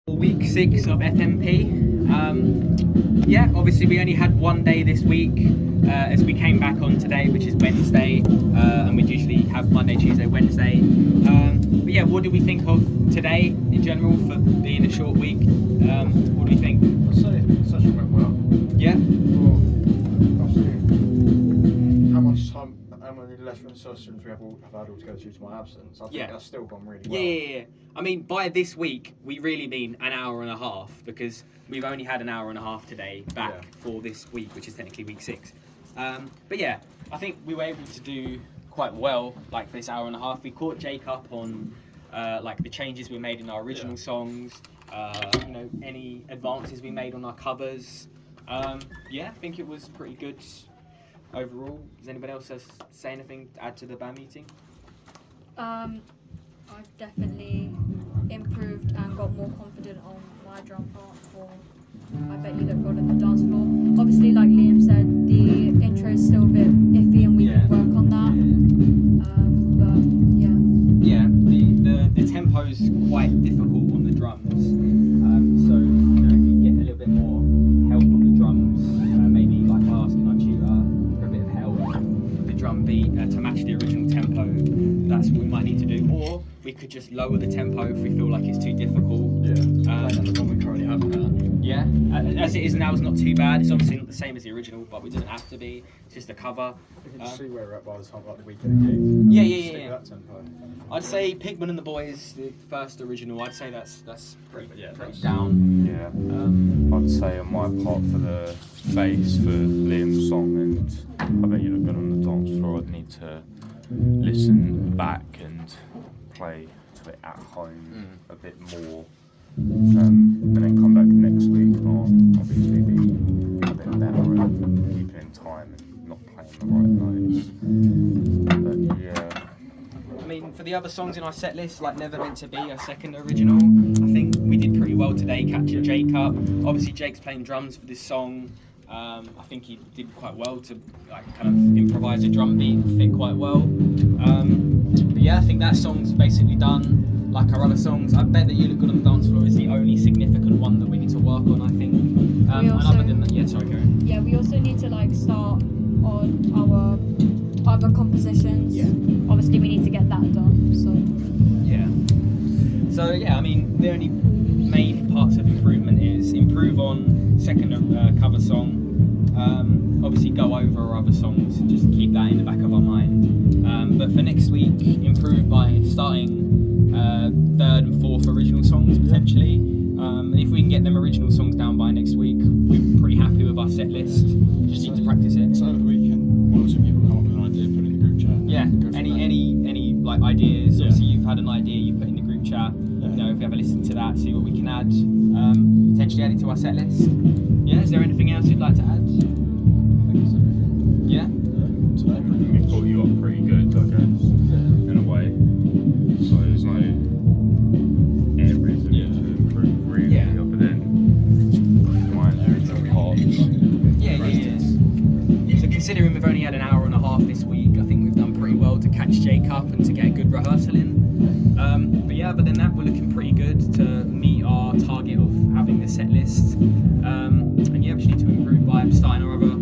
Week 6 of FMP. Yeah, obviously we only had one day this week as we came back on today, which is Wednesday, and we usually have Monday, Tuesday, Wednesday. But yeah, what do we think of today in general for being a short week? What do we think? I'd say the session went well. Yeah? Well, obviously, how many lesson sessions we have had altogether due to my absence. I think that's still gone really well. Yeah. I mean, by this week, we really mean an hour and a half, because we've only had an hour and a half today back for this week, which is technically week 6. But yeah, I think we were able to do quite well, like for this hour and a half. We caught Jake up on like the changes we made in our original songs, any advances we made on our covers. Yeah, I think it was pretty good overall. Does anybody else say anything to add to the band meeting? I've definitely improved and got more confident on my drum part for I Bet You Look Good on the Dance Floor. Obviously, like Liam said, the intro is still a bit iffy and we can work on that. But yeah. Yeah, the tempo's quite difficult on the drums. So, if you get a little bit more help on the drums, maybe like asking our tutor for a bit of help with the drum beat to match the original tempo, that's what we might need to do. Or we could just lower the tempo if we feel like it's too difficult. Yeah, and the one we currently have now. Yeah, as it is now, it's not too bad. It's obviously not the same as the original, but it doesn't have to be. It's just a cover. We can just see where we're at by the time like the weekend gig. Yeah. That tempo. I'd say Pigman and the Boys, the first original. I'd say that's pretty down. Yeah, I'd say on my part for the bass for Liam's song, and I Bet You Look Good on the Dance Floor, I'd need to listen back and play to it at home a bit more, and then come back next week and I'll obviously be a bit better at keeping in time and not playing the right notes. But yeah. I mean, for the other songs in our set list, like Never Meant to Be, our second original, I think we did pretty well today catching Jake up. Obviously, Jake's playing drums for this song. I think he did quite well to like kind of improvise a drum beat and fit quite well. But yeah, I think that song's basically done. Like our other songs, I Bet That You Look Good on the Dance Floor is the only significant one that we need to work on, I think. And other than that, sorry, Karen. Yeah, we also need to like start on our other compositions. Yeah. Obviously, we need to get that done. So yeah, I mean, the only main parts of improvement is improve on second cover song. Obviously, go over our other songs and just keep that in the back of our mind. But for next week, improve by starting third and fourth original songs potentially. And if we can get them original songs down by next week, we're pretty happy with our set list. Just need to practice it. So over the weekend, one or two people come up with an idea, put it in the group chat. Yeah. Any like ideas? Yeah. Obviously, you've had an idea, you put in the group chat. You know, if you have a listen to that, see what we can add. Potentially add it to our set list. Yeah. Is there anything else you'd like to add? Yeah. Today, We caught you up pretty good, I guess, in a way. So there's no areas to improve really, other than my original parts. Yeah. So considering we've only had an hour and a half this week, I think we've done pretty well to catch Jake up and to get a good rehearsal in. But yeah, other than that, we're looking pretty good to meet our target of having the set list. And yeah, we just need to improve by starting our other